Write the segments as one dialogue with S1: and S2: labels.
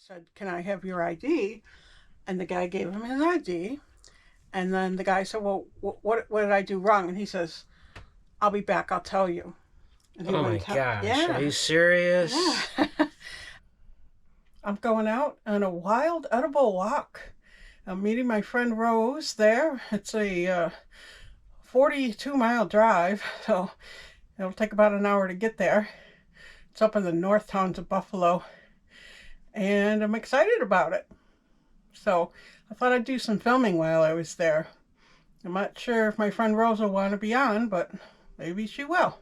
S1: said, "Can I have your ID?" And the guy gave him his ID. And then the guy said, "Well, what did I do wrong?" And he says, "I'll be back. I'll tell you." And he
S2: Oh my
S1: wouldn't tell.
S2: gosh, are
S1: Yeah,
S2: you serious?
S1: yeah. I'm going out on a wild edible walk. I'm meeting my friend Rose there. It's a 42-mile drive, so it'll take about an hour to get there. It's up in the north towns of Buffalo, and I'm excited about it. So I thought I'd do some filming while I was there. I'm not sure if my friend Rose will want to be on, but maybe she will.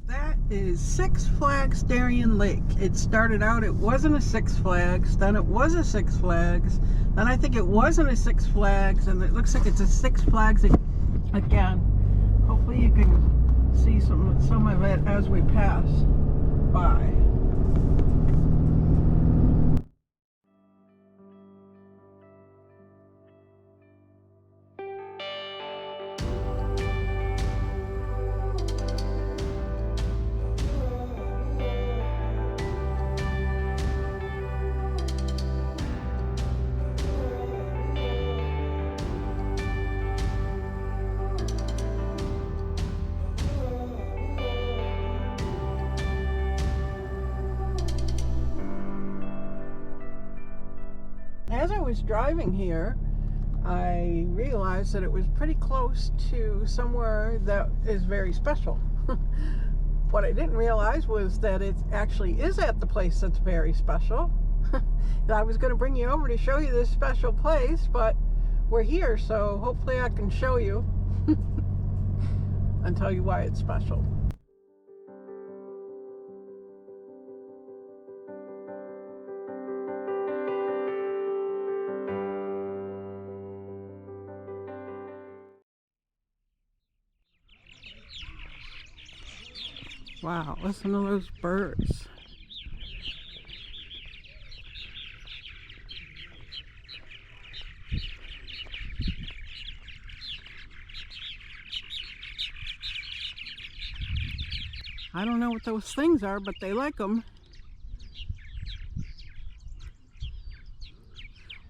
S1: That is Six Flags Darion Lake. It started out, it wasn't a Six Flags, then it was a Six Flags, then I think it wasn't a Six Flags, and it looks like it's a Six Flags again. Hopefully you can see some of it as we pass by. As I was driving here, I realized that it was pretty close to somewhere that is very special. What I didn't realize was that it actually is at the place that's very special. I was going to bring you over to show you this special place, but we're here, so hopefully I can show you and tell you why it's special. Wow, listen to those birds. I don't know what those things are, but they like them.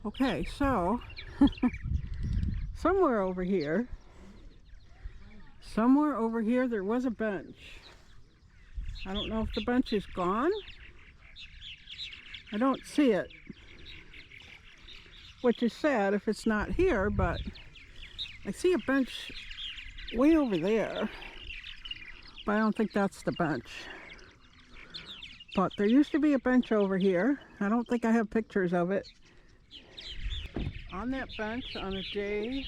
S1: Okay, so somewhere over here there was a bench. I don't know if the bench is gone. I don't see it, which is sad if it's not here, but I see a bench way over there, but I don't think that's the bench. But there used to be a bench over here. I don't think I have pictures of it. On that bench, on a day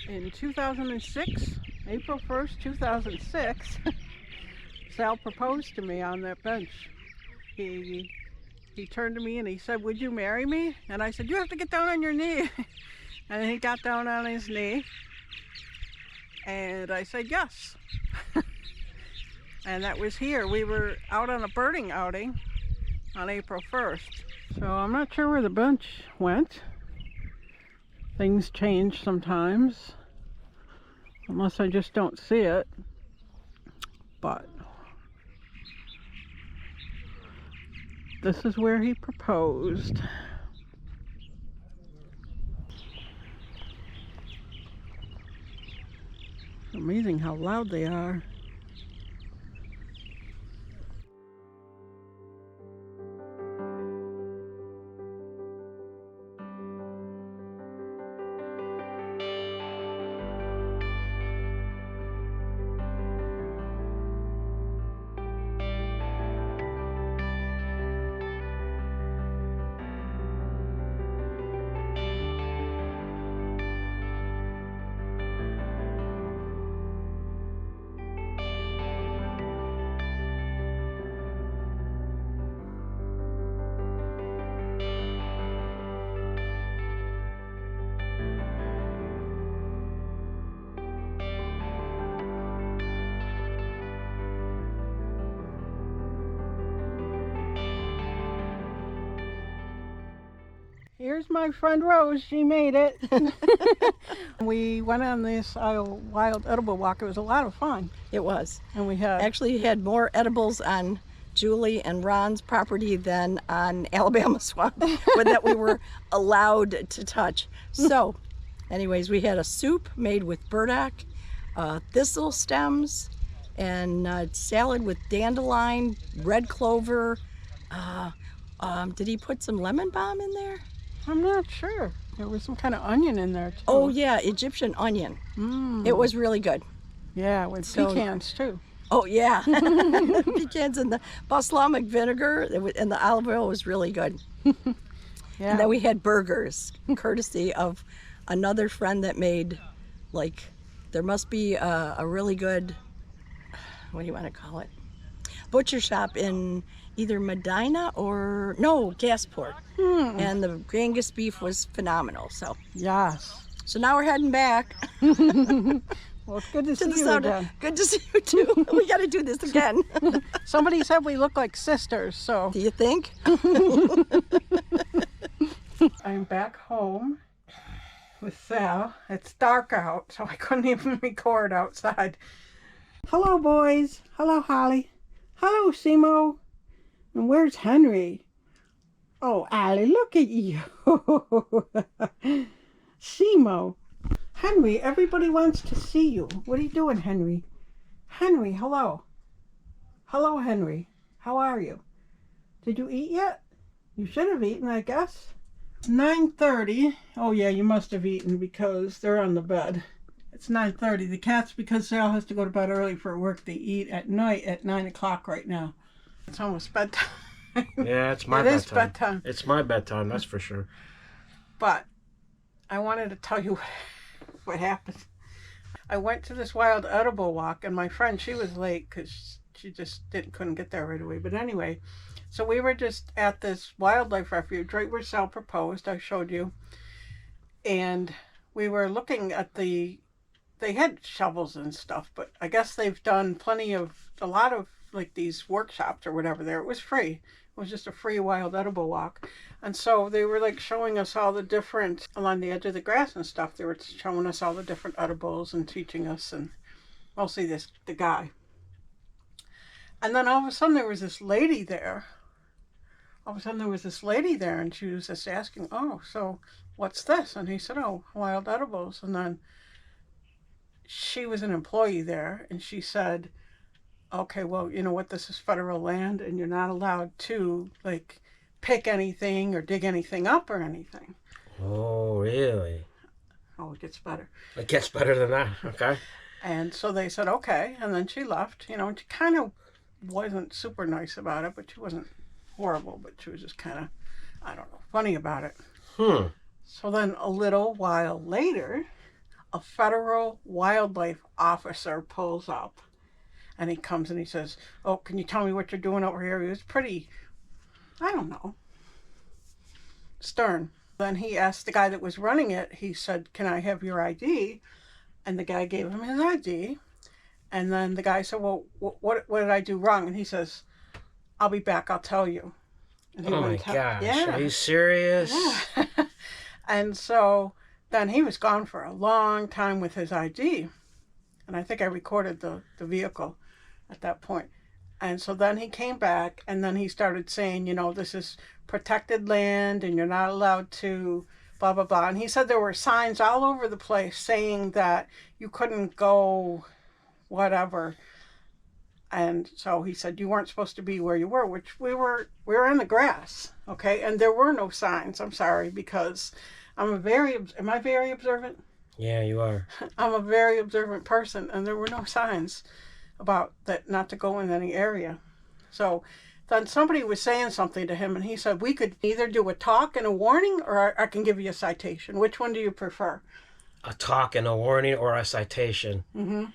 S1: in 2006, April 1st, 2006, Sal proposed to me on that bench. He turned to me and he said, "Would you marry me?" And I said, "You have to get down on your knee." And he got down on his knee. And I said, "Yes." And that was here. We were out on a birding outing on April 1st. So I'm not sure where the bench went. Things change sometimes, unless I just don't see it. But this is where he proposed. Amazing how loud they are. Here's my friend Rose. She made it. We went on this wild edible walk. It was a lot of fun.
S2: It was.
S1: And we had
S2: Actually had more edibles on Julie and Ron's property than on Alabama Swamp, but that we were allowed to touch. So, anyways, we had a soup made with burdock, thistle stems, and salad with dandelion, red clover. Did he put some lemon balm in there?
S1: I'm not sure. There was some kind of onion in there too.
S2: Oh yeah, Egyptian onion. It was really good.
S1: Yeah, with pecans too.
S2: Oh yeah, pecans and the balsamic vinegar and the olive oil was really good.
S1: Yeah.
S2: And then we had burgers, courtesy of another friend that made, like, there must be a really good, what do you want to call it? Butcher shop in either Medina or, no, Gasport. And the Angus beef was phenomenal, so.
S1: Yes.
S2: So now we're heading back.
S1: Well, it's good to see you again.
S2: Good to see you too. We got to do this again.
S1: Somebody said we look like sisters, so.
S2: Do you think?
S1: I'm back home with Sal. It's dark out, so I couldn't even record outside. Hello, boys. Hello, Holly. Hello, Simo. And where's Henry? Oh, Allie, look at you. Simo. Henry, everybody wants to see you. What are you doing, Henry? Henry, hello. Hello, Henry. How are you? Did you eat yet? You should have eaten, I guess. 9:30. Oh, yeah, you must have eaten because they're on the bed. It's 9:30. The cats, because Sal has to go to bed early for work, they eat at night at 9 o'clock right now. It's almost bedtime.
S3: Yeah, it's my bedtime.
S1: It is bedtime.
S3: It's my bedtime, that's for sure.
S1: But I wanted to tell you what happened. I went to this wild edible walk, and my friend, she was late because she just couldn't get there right away. But anyway, so we were just at this wildlife refuge right where Sal proposed. I showed you. And we were looking at they had shovels and stuff, but I guess they've done a lot of like these workshops or whatever there. It was free. It was just a free wild edible walk. And so they were like showing us all the different, along the edge of the grass and stuff, they were showing us all the different edibles and teaching us, and mostly the guy. And then all of a sudden there was this lady there. And she was just asking, oh, so what's this? And he said, oh, wild edibles. And then she was an employee there, and she said, okay, well, you know what, this is federal land, and you're not allowed to, like, pick anything or dig anything up or anything.
S3: Oh, really?
S1: Oh, it gets better.
S3: It gets better than that, okay.
S1: And so they said, okay, and then she left, and she kind of wasn't super nice about it, but she wasn't horrible, but she was just kind of, I don't know, funny about it. So then a little while later, a federal wildlife officer pulls up, and he comes and he says, oh, can you tell me what you're doing over here? He was pretty, I don't know, stern. Then he asked the guy that was running it, he said, can I have your ID? And the guy gave him his ID. And then the guy said, well, what did I do wrong? And he says, I'll be back, I'll tell you. And
S3: Oh my gosh,
S1: yeah.
S3: Are you serious?
S1: Yeah. And so then he was gone for a long time with his ID. And I think I recorded the vehicle at that point. And so then he came back, and then he started saying, this is protected land and you're not allowed to blah, blah, blah. And he said there were signs all over the place saying that you couldn't go whatever. And so he said you weren't supposed to be where you were, which we were in the grass, okay? And there were no signs. I'm sorry, because am I very observant?
S3: Yeah, you are.
S1: I'm a very observant person, and there were no signs about that not to go in any area. So then somebody was saying something to him, and he said, we could either do a talk and a warning, or I can give you a citation. Which one do you prefer?
S3: A talk and a warning or a citation.
S1: Mm-hmm.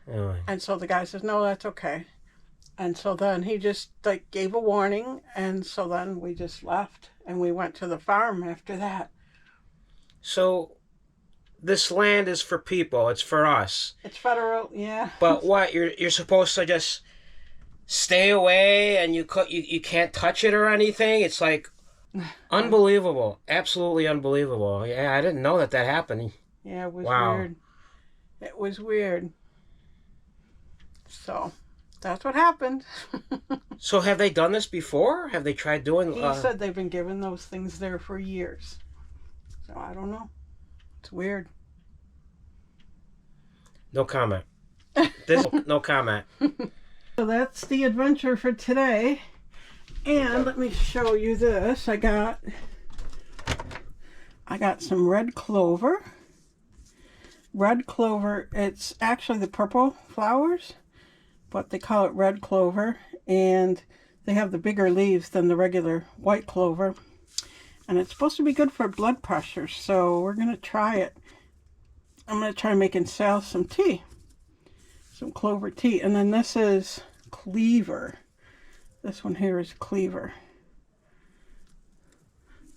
S3: Really?
S1: And so the guy says, no, that's okay. And so then he just like gave a warning, and so then we just left, and we went to the farm after that.
S3: So this land is for people. It's for us.
S1: It's federal, yeah.
S3: But what? You're supposed to just stay away, and you can't touch it or anything. It's like unbelievable. Absolutely unbelievable. Yeah, I didn't know that happened.
S1: Yeah, it was
S3: Wow.
S1: weird. It was weird. So that's what happened.
S3: So have they done this before? Have they tried doing?
S1: He said they've been given those things there for years. So I don't know. It's weird.
S3: No comment. No comment.
S1: So that's the adventure for today. And let me show you this. I got some red clover. Red clover, it's actually the purple flowers, but they call it red clover, and they have the bigger leaves than the regular white clover. And it's supposed to be good for blood pressure, so we're going to try it. I'm going to try making Sal some tea. Some clover tea. And then this is cleaver. This one here is cleaver.